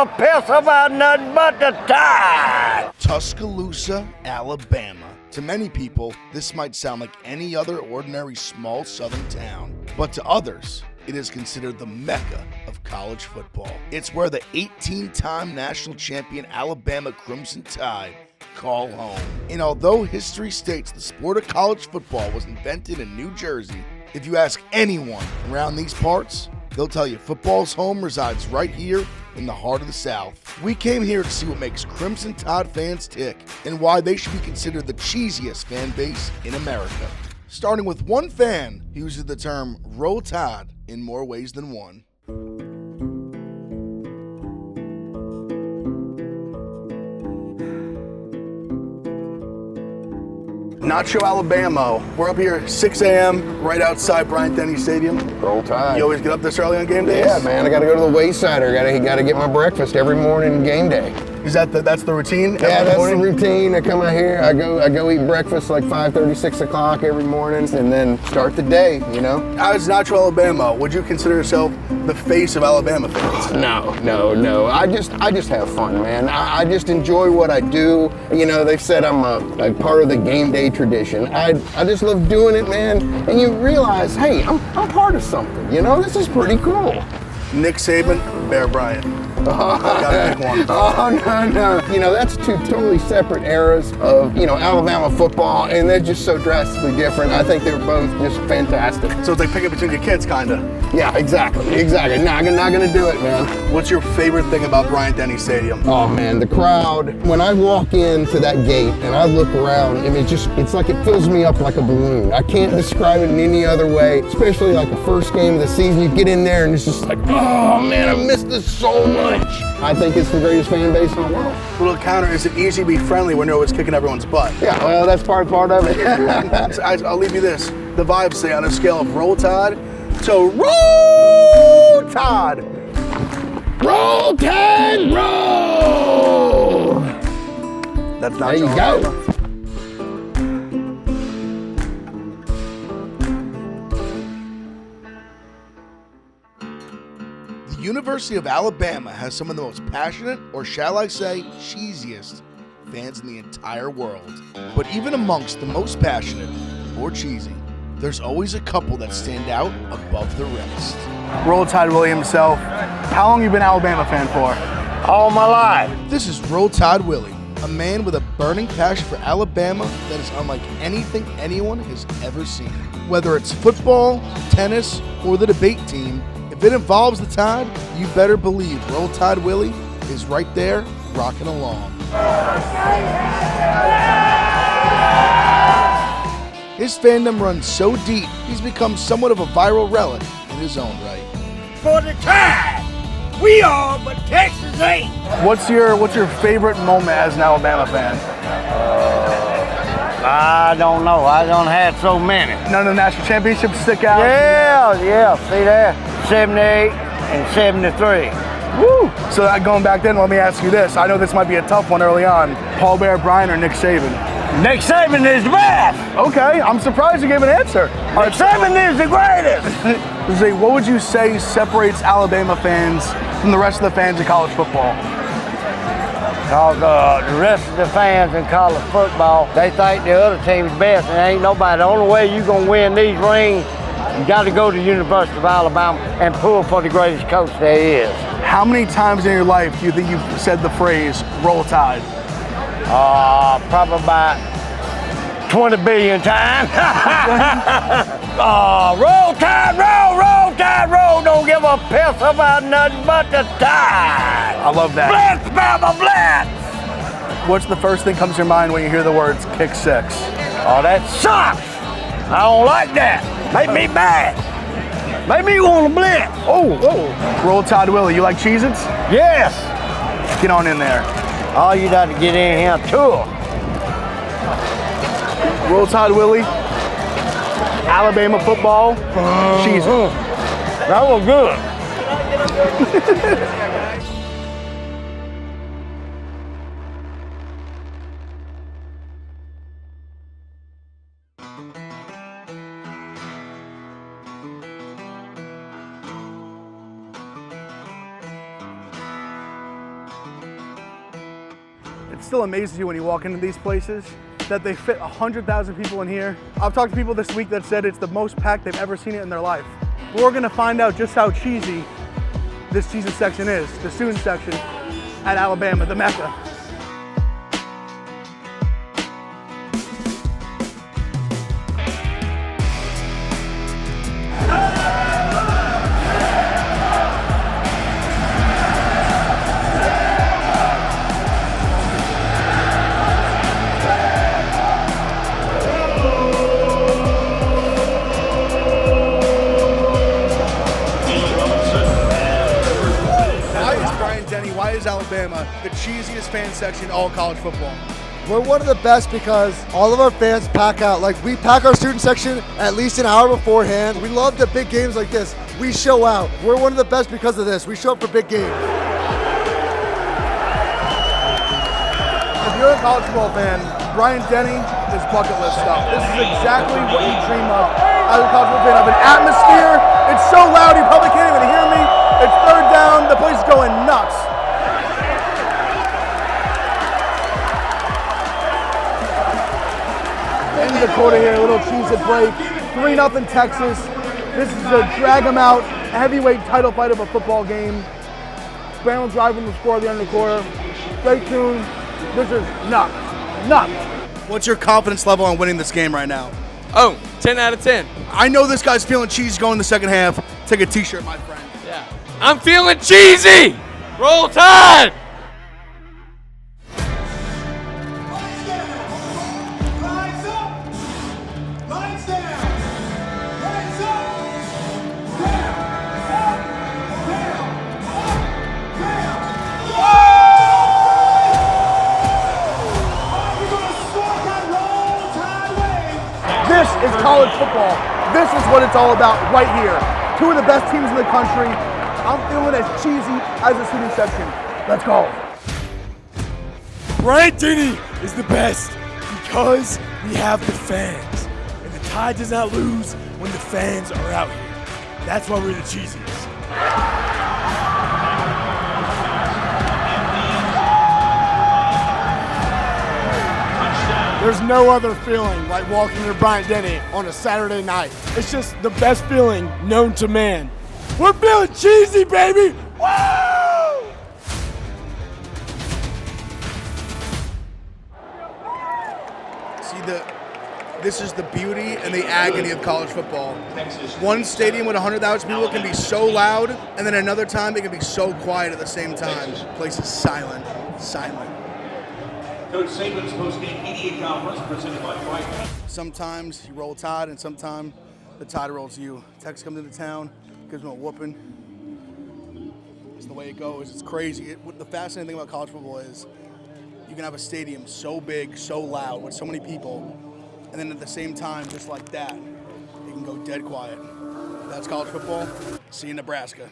a piss about nothing but the Tide. Tuscaloosa, Alabama. To many people, this might sound like any other ordinary small southern town, but to others, it is considered the Mecca of college football. It's where the 18-time national champion Alabama Crimson Tide call home. And although history states the sport of college football was invented in New Jersey, if you ask anyone around these parts, they'll tell you football's home resides right here in the heart of the South. We came here to see what makes Crimson Tide fans tick and why they should be considered the cheesiest fan base in America. Starting with one fan who uses the term Roll Tide in more ways than one. Nacho, Alabama. We're up here 6 a.m. right outside Bryant-Denny Stadium. Roll Tide. You always get up this early on game days? Yeah, man. I got to go to the Waysider. Got to get my breakfast every morning game day. Is that's the routine? Yeah, that's the routine. I come out here. I go eat breakfast like 5:30, 6 o'clock every morning, and then start the day. You know. As Nacho, Alabama, would you consider yourself the face of Alabama fans? No. I just have fun, man. I just enjoy what I do. You know, they've said I'm a part of the game day tradition. I just love doing it, man. And you realize, hey, I'm part of something. You know, this is pretty cool. Nick Saban, Bear Bryant. Gotta pick one. Oh, no. You know, that's two totally separate eras of, Alabama football, and they're just so drastically different. I think they're both just fantastic. So it's like picking between your kids, kinda. Yeah, exactly. Not gonna do it, man. What's your favorite thing about Bryant-Denny Stadium? Oh, man, the crowd. When I walk into that gate and I look around, I mean, it's like it fills me up like a balloon. I can't describe it in any other way, especially like the first game of the season. You get in there and it's just like, oh, man, I missed this so much. I think it's the greatest fan base in the world. Little counter, is it easy to be friendly when you're always kicking everyone's butt? Yeah, well, that's part of it. I'll leave you this. The vibes say on a scale of Roll Tide to Roll Tide. Roll Tide, roll! That's not there you go. The University of Alabama has some of the most passionate, or shall I say, cheesiest fans in the entire world. But even amongst the most passionate, or cheesy, there's always a couple that stand out above the rest. Roll Tide Willie himself. How long have you been an Alabama fan for? All my life. This is Roll Tide Willie, a man with a burning passion for Alabama that is unlike anything anyone has ever seen. Whether it's football, tennis, or the debate team, if it involves the Tide, you better believe Roll Tide Willie is right there rocking along. His fandom runs so deep, he's become somewhat of a viral relic in his own right. For the Tide, we are, but Texas ain't. What's your favorite moment as an Alabama fan? I don't know. I don't have so many. None of the national championships stick out? Yeah. See there? 78 and 73. Woo! So going back then, let me ask you this. I know this might be a tough one early on. Paul Bear Bryant or Nick Saban? Nick Saban is the best. Okay, I'm surprised you gave an answer. Nick Saban is the greatest. Zay, what would you say separates Alabama fans from the rest of the fans of college football? Because the rest of the fans in college football, they think the other team's best, and ain't nobody. The only way you're going to win these rings, you got to go to the University of Alabama and pull for the greatest coach there is. How many times in your life do you think you've said the phrase, Roll Tide? Probably about 20 billion times. Roll Tide, roll Tide, roll. Don't give a piss about nothing but the Tide. I love that. Blitz, Bama, blitz. What's the first thing comes to your mind when you hear the words kick six? Oh, that sucks. I don't like that. Make me mad. Make me want to blitz. Oh. Roll Tide Willie, you like Cheez-Its? Yes. Get on in there. Oh, you got to get in here too. Roll Tide Willie, Alabama football, Cheez-Its. That was good. It still amazes you when you walk into these places that they fit 100,000 people in here. I've talked to people this week that said it's the most packed they've ever seen it in their life. We're gonna find out just how cheesy this cheeziest section is, the student section at Alabama, the Mecca. Why is Alabama the cheesiest fan section in all college football? We're one of the best because all of our fans pack out. Like, we pack our student section at least an hour beforehand. We love the big games like this. We show out. We're one of the best because of this. We show up for big games. If you're a college football fan, Brian Denny is bucket list stuff. This is exactly what you dream of as a college football fan. Of an atmosphere. It's so loud you probably can't even hear me. It's third down. The place is going nuts. End of the quarter here, a little cheese at break. 3-0 Texas. This is a drag 'em out, heavyweight title fight of a football game. Bama driving the score at the end of the quarter. Stay tuned. This is nuts. Nuts. What's your confidence level on winning this game right now? Oh, 10 out of 10. I know this guy's feeling cheesy going the second half. Take a t-shirt, my friend. Yeah. I'm feeling cheesy. Roll Tide. This is college football. This is what it's all about right here. Two of the best teams in the country. I'm feeling as cheesy as the student section. Let's go. Brian Denny is the best because we have the fans. And the Tide does not lose when the fans are out here. That's why we're the cheesiest. There's no other feeling like walking to Bryant Denny on a Saturday night. It's just the best feeling known to man. We're feeling cheesy, baby! Woo! See, this is the beauty and the agony of college football. One stadium with 100,000 people can be so loud, and then another time it can be so quiet at the same time. The place is silent, silent. Coach Saban's post-game media conference presented by Triton. Sometimes you roll Tide, and sometimes the Tide rolls you. Texas comes into town, gives them a whooping. It's the way it goes. It's crazy. The fascinating thing about college football is you can have a stadium so big, so loud, with so many people, and then at the same time, just like that, it can go dead quiet. That's college football. See you in Nebraska.